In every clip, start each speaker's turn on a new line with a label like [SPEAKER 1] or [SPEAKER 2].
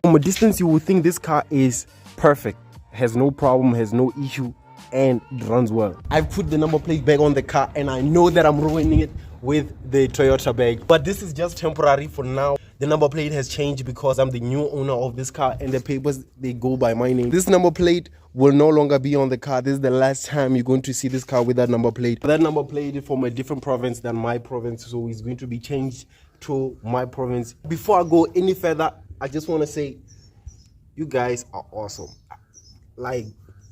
[SPEAKER 1] From a distance you would think this car is perfect, has no problem, has no issue, and it runs well. I've put the number plate back on the car and I know that I'm ruining it with the Toyota bag, but this is just temporary for now. The number plate has changed because I'm the new owner of this car and the papers, they go by my name. This number plate will no longer be on the car. This is the last time you're going to see this car with that number plate. That number plate is from a different province than my province, so it's going to be changed to my province. Before I go any further, I just want to say you guys are awesome. Like,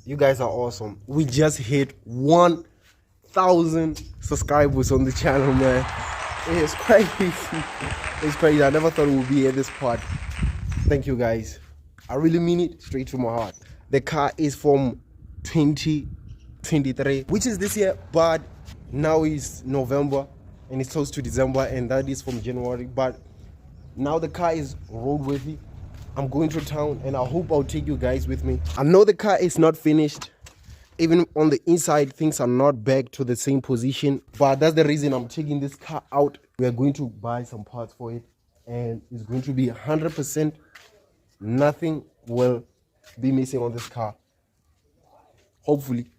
[SPEAKER 1] you guys are awesome. We just hit 1,000 subscribers on the channel, man. It's crazy. It's crazy. I never thought it would be at this part. Thank you guys. I really mean it straight from my heart. The car is from 2023, which is this year, but now is November and it's close to December, and that is from January. But now the car is roadworthy. I'm going to town and I hope I'll take you guys with me. I know the car is not finished. Even on the inside, things are not back to the same position, but that's the reason I'm taking this car out. We are going to buy some parts for it and it's going to be 100%. Nothing will be missing on this car, hopefully.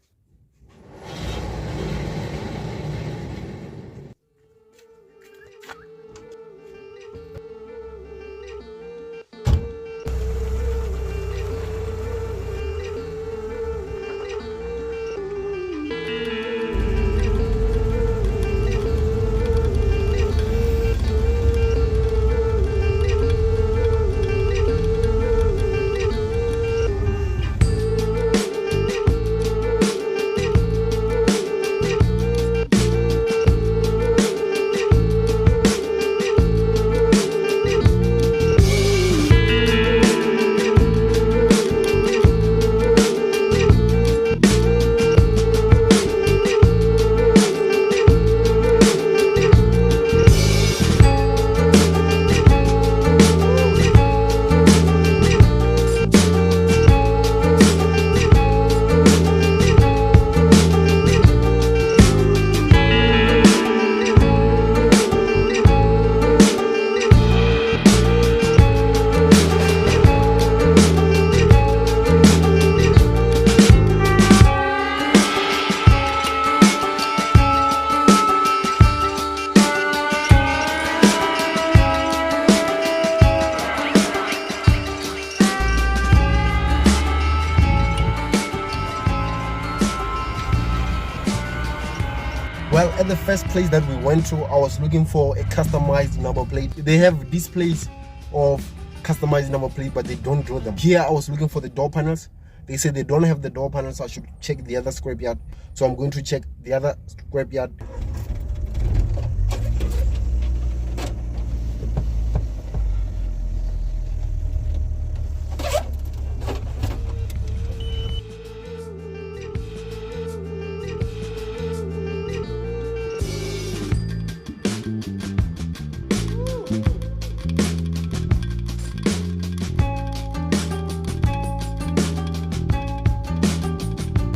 [SPEAKER 1] Well, at the first place that we went to, I was looking for a customized number plate. They have displays of customized number plate, but they don't draw them. Here, I was looking for the door panels. They said they don't have the door panels, so I should check the other scrapyard. So I'm going to check the other scrapyard.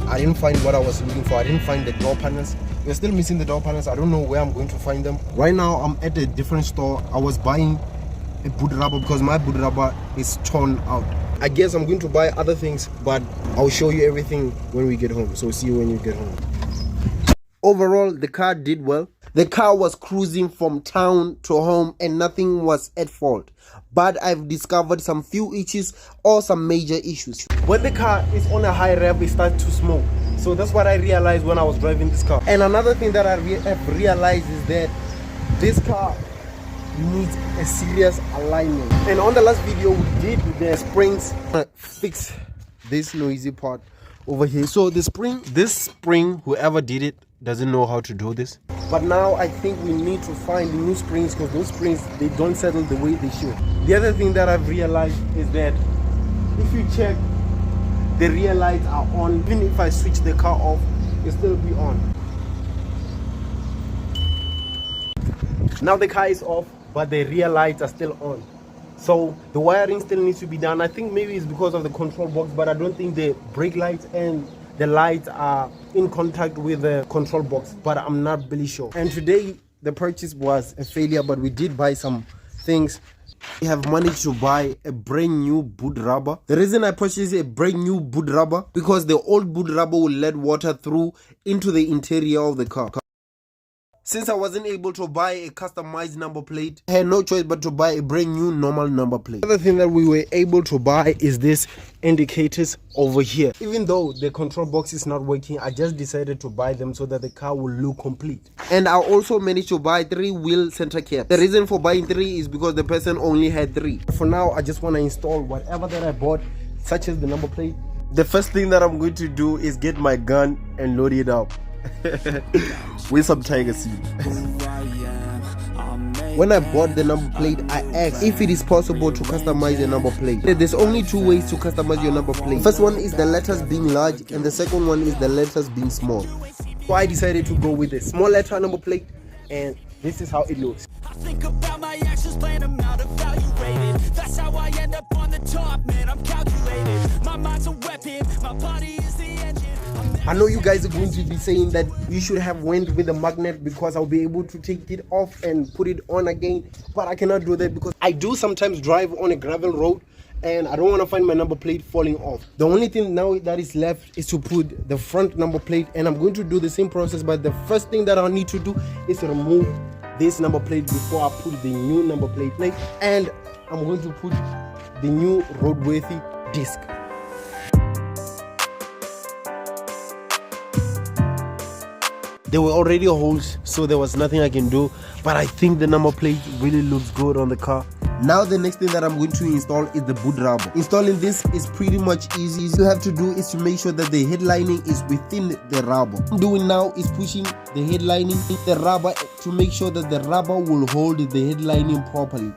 [SPEAKER 1] I didn't find what I was looking for. I didn't find the door panels. We're still missing the door panels. I don't know where I'm going to find them. Right now, I'm at a different store. I was buying a boot rubber because my boot rubber is torn out. I guess I'm going to buy other things, but I'll show you everything when we get home. So see you when you get home. Overall, the car did well. The car was cruising from town to home and nothing was at fault. But I've discovered some few issues or some major issues. When the car is on a high rev, it starts to smoke. So that's what I realized when I was driving this car. And another thing that I have realized is that this car needs a serious alignment. And on the last video, we did the springs. Fix this noisy part over here. So this spring, whoever did it doesn't know how to do this. But now I think we need to find new springs because those springs, they don't settle the way they should. The other thing that I've realized is that if you check, the rear lights are on. Even if I switch the car off, it'll still be on. Now the car is off, but the rear lights are still on. So the wiring still needs to be done. I think maybe it's because of the control box, but I don't think the brake lights and the lights are in contact with the control box, but I'm not really sure. And today the purchase was a failure, but we did buy some things I have managed to buy a brand new boot rubber. The reason I purchased a brand new boot rubber because the old boot rubber will let water through into the interior of the car. Since I wasn't able to buy a customized number plate, I had no choice but to buy a brand new normal number plate. The other thing that we were able to buy is this indicators over here. Even though the control box is not working, I just decided to buy them so that the car will look complete. And I also managed to buy 3-wheel center caps. The reason for buying 3 is because the person only had 3. For now, I just want to install whatever that I bought, such as the number plate. The first thing that I'm going to do is get my gun and load it up with some tiger seed. When I bought the number plate, I asked if it is possible to customize your number plate. There's only 2 ways to customize your number plate. First one is the letters being large, and the second one is the letters being small. So I decided to go with a small letter number plate, and this is how it looks.
[SPEAKER 2] I think about my actions, plan them out, evaluated. That's how I end up on the top, man. I'm calculated. My mind's a weapon, my body is the engine.
[SPEAKER 1] I know you guys are going to be saying that you should have went with a magnet because I'll be able to take it off and put it on again, but I cannot do that because I do sometimes drive on a gravel road and I don't want to find my number plate falling off. The only thing now that is left is to put the front number plate, and I'm going to do the same process, but the first thing that I need to do is to remove this number plate before I put the new number plate, and I'm going to put the new roadworthy disc. There were already holes, so there was nothing I can do, but I think the number plate really looks good on the car. Now the next thing that I'm going to install is the boot rubber. Installing this is pretty much easy. All you have to do is to make sure that the headlining is within the rubber. What I'm doing now is pushing the headlining in the rubber to make sure that the rubber will hold the headlining properly.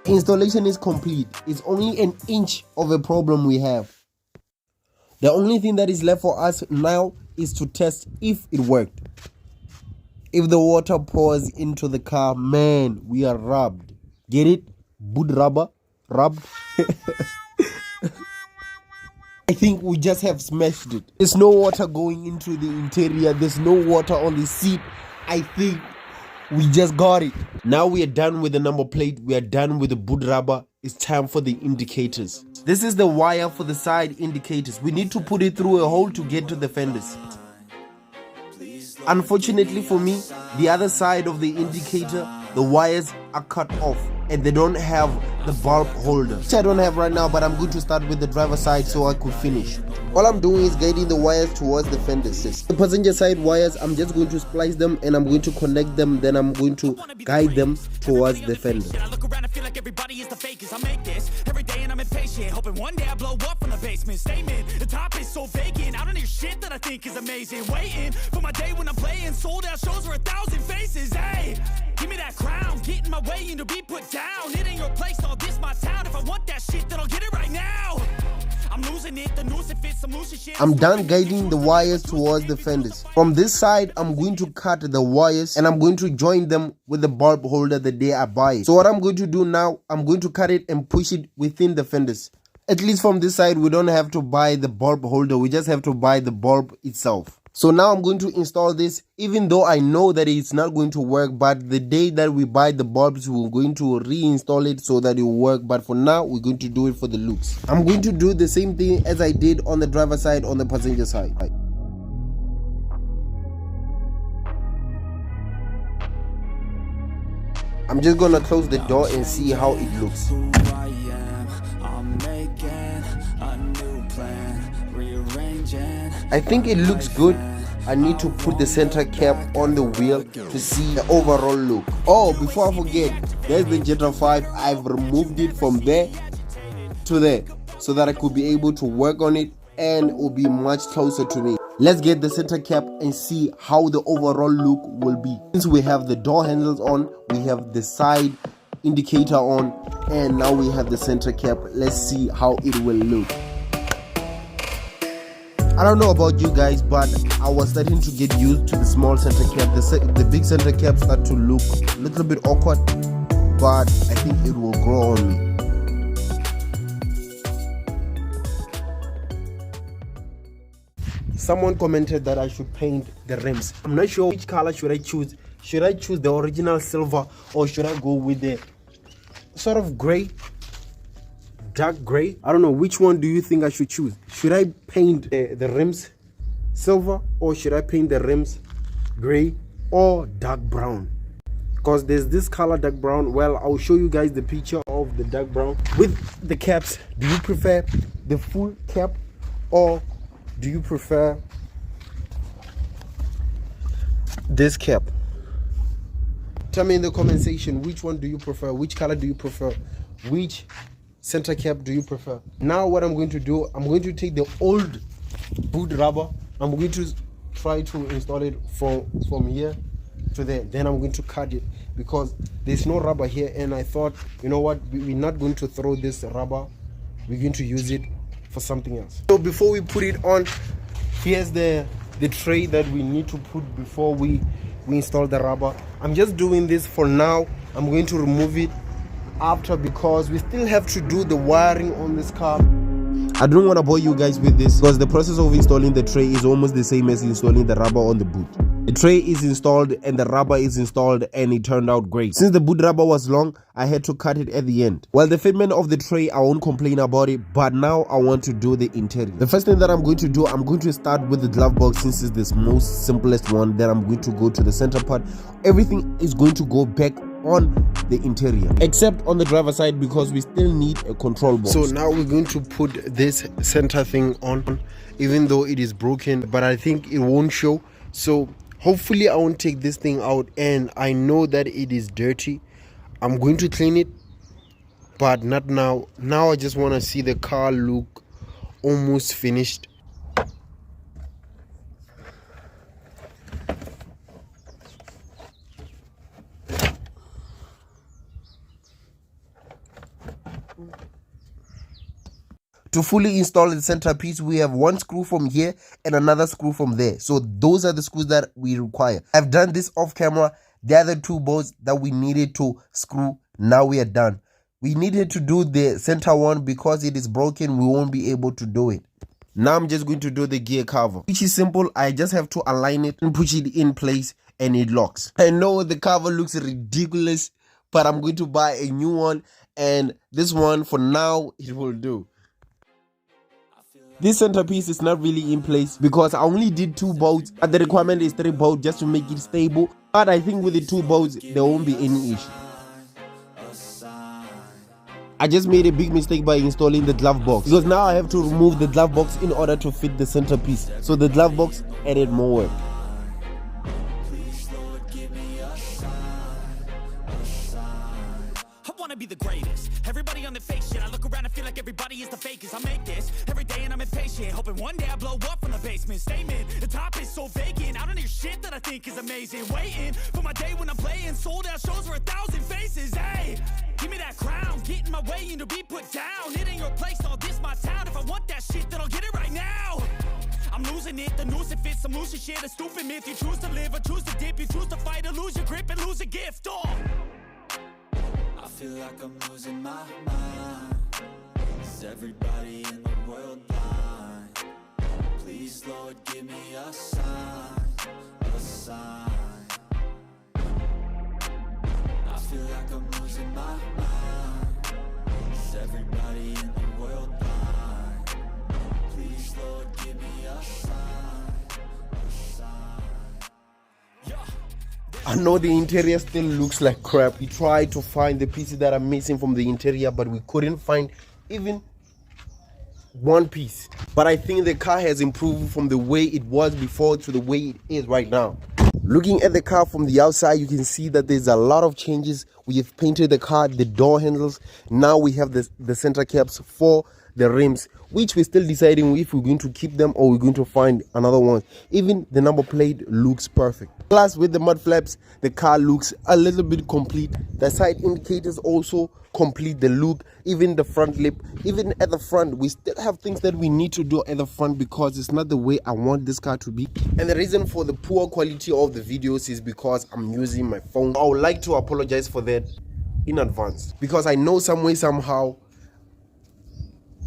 [SPEAKER 1] Installation is complete. It's only an inch of a problem we have. The only thing that is left for us now is to test if it worked. If the water pours into the car, man, we are rubbed. Get it? Boot rubber, rubbed. I think we just have smashed it. There's no water going into the interior. There's no water on the seat. I think we just got it. Now we are done with the number plate. We are done with the boot rubber. It's time for the indicators. This is the wire for the side indicators. We need to put it through a hole to get to the fenders. Unfortunately for me, the other side of the indicator, the wires are cut off and they don't have the bulb holder, which I don't have right now, but I'm going to start with the driver's side so I could finish. All I'm doing is guiding the wires towards the fenders. The passenger side wires, I'm just going to splice them and I'm going to connect them, then I'm going to guide them towards the fender.
[SPEAKER 2] I look around and feel like everybody is the fakest. I make this every day and I'm impatient, hoping one day I blow up from the basement. Statement, the top is so vacant. I don't hear shit that I think is amazing. Waiting for my day when I'm playing sold out shows for 1,000 faces. Hey, give me that crown, get in my way and to be put down. It ain't your place, all this my town. If I want that shit, then I'll get it right now. I'm losing it, the noose it fits, I'm losing shit.
[SPEAKER 1] I'm done guiding the wires towards the fenders. From this side, I'm going to cut the wires and I'm going to join them with the bulb holder the day I buy it. So what I'm going to do now, I'm going to cut it and push it within the fenders. At least from this side, we don't have to buy the bulb holder. We just have to buy the bulb itself. So now I'm going to install this, even though I know that it's not going to work, but the day that we buy the bulbs, we're going to reinstall it so that it will work. But for now, we're going to do it for the looks. I'm going to do the same thing as I did on the driver's side, on the passenger side. I'm just going to close the door and see how it looks. I think it looks good. I need to put the center cap on the wheel to see the overall look. Oh, before I forget, there's the Jetta 5. I've removed it from there to there so that I could be able to work on it and it will be much closer to me. Let's get the center cap and see how the overall look will be. Since we have the door handles on, we have the side indicator on, and now we have the center cap. Let's see how it will look. I don't know about you guys, but I was starting to get used to the small center cap. The big center cap start to look a little bit awkward, but I think it will grow on me. someone commented that I should paint the rims. I'm not sure which color should I choose. Should I choose the original silver, or should I go with the sort of gray, dark gray? I don't know. Which one do you think I should choose? Should I paint the rims silver, or should I paint the rims gray or dark brown? Because there's this color, dark brown. Well, I'll show you guys the picture of the dark brown. With the caps, do you prefer the full cap, or do you prefer this cap? Tell me in the comment section, which one do you prefer? Which color do you prefer? Which center cap do you prefer? Now what I'm going to do, I'm going to take the old boot rubber. I'm going to try to install it from here to there. Then I'm going to cut it because there's no rubber here, and I thought, you know what, we're not going to throw this rubber. We're going to use it for something else. So before we put it on, here's the tray that we need to put before we install the rubber. I'm just doing this for now. I'm going to remove it after because we still have to do the wiring on this car. I don't want to bore you guys with this because the process of installing the tray is almost the same as installing the rubber on the boot. The tray is installed and the rubber is installed, and it turned out great. Since the boot rubber was long, I had to cut it at the end. Well, the fitment of the tray, I won't complain about it, but now I want to do the interior. The first thing that I'm going to do, I'm going to start with the glove box since it's the most simplest one. Then I'm going to go to the center part. Everything is going to go back on the interior except on the driver side because we still need a control box. So now we're going to put this center thing on, even though it is broken, but I think it won't show. So hopefully I won't take this thing out, and I know that it is dirty. I'm going to clean it, but not now. Now I just want to see the car look almost finished. To fully install the centerpiece, we have one screw from here and another screw from there. So those are the screws that we require. I've done this off camera. The other two bolts that we needed to screw, now we are done. We needed to do the center one because it is broken. We won't be able to do it. Now I'm just going to do the gear cover, which is simple. I just have to align it and push it in place and it locks. I know the cover looks ridiculous, but I'm going to buy a new one, and this one for now, it will do. This centerpiece is not really in place because I only did 2 bolts, but the requirement is 3 bolts just to make it stable. But I think with the 2 bolts, there won't be any issue. I just made a big mistake by installing the glove box because now I have to remove the glove box in order to fit the centerpiece. So the glove box added more work.
[SPEAKER 2] Be the greatest. Everybody on the fake shit. I look around and feel like everybody is the fakest. I make this every day and I'm impatient, hoping one day I blow up from the basement. Statement, the top is so vacant. I don't hear shit that I think is amazing. Waiting for my day when I'm playing sold out shows for 1,000 faces. Hey, give me that crown, get in my way and to be put down. It ain't your place, all this my town. If I want that shit, then I'll get it right now. I'm losing it, the noose it fits. I'm losing shit, a stupid myth. You choose to live or choose to dip. You choose to fight or lose your grip and lose a gift. I feel like I'm losing my mind. Is everybody in the world blind? Please, Lord, give me a sign, a sign. I feel like I'm losing my mind. Is everybody in the world blind? Please, Lord, give me a sign, a sign. Yeah.
[SPEAKER 1] I know the interior still looks like crap. We tried to find the pieces that are missing from the interior, but we couldn't find even one piece. But I think the car has improved from the way it was before to the way it is right now. Looking at the car from the outside, you can see that there's a lot of changes. We have painted the car, the door handles. Now we have the center caps for the rims, which we're still deciding if we're going to keep them or we're going to find another one. Even the number plate looks perfect. Plus with the mud flaps, the car looks a little bit complete. The side indicators also complete the look. Even the front lip, even at the front, we still have things that we need to do at the front because it's not the way I want this car to be. And the reason for the poor quality of the videos is because I'm using my phone. I would like to apologize for that in advance because I know some way, somehow,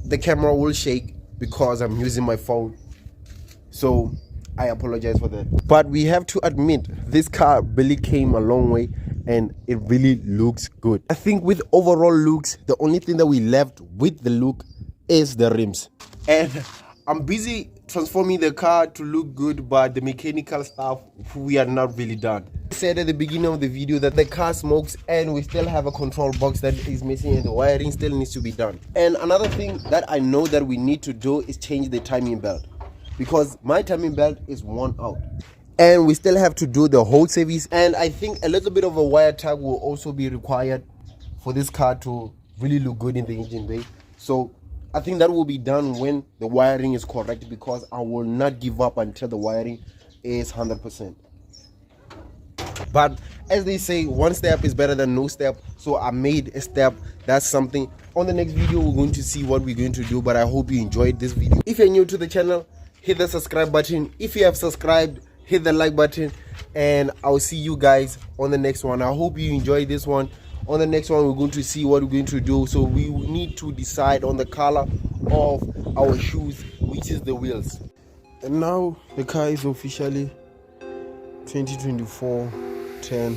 [SPEAKER 1] the camera will shake because I'm using my phone. So I apologize for that. But we have to admit, this car really came a long way and it really looks good. I think with overall looks, the only thing that we left with the look is the rims. And I'm busy transforming the car to look good, but the mechanical stuff, we are not really done. I said at the beginning of the video that the car smokes and we still have a control box that is missing and the wiring still needs to be done. And another thing that I know that we need to do is change the timing belt, because my timing belt is worn out. And we still have to do the whole service, and I think a little bit of a wire tag will also be required for this car to really look good in the engine bay. So I think that will be done when the wiring is correct, because I will not give up until the wiring is 100%. But as they say, one step is better than no step, so I made a step. That's something. On the next video we're going to see what we're going to do, but I hope you enjoyed this video. If you're new to the channel, hit the subscribe button. If you have subscribed, hit the like button, and I'll see you guys on the next one. I hope you enjoyed this one. On the next one we're going to see what we're going to do. So we need to decide on the color of our shoes, which is the wheels. And now the car is officially 2024 10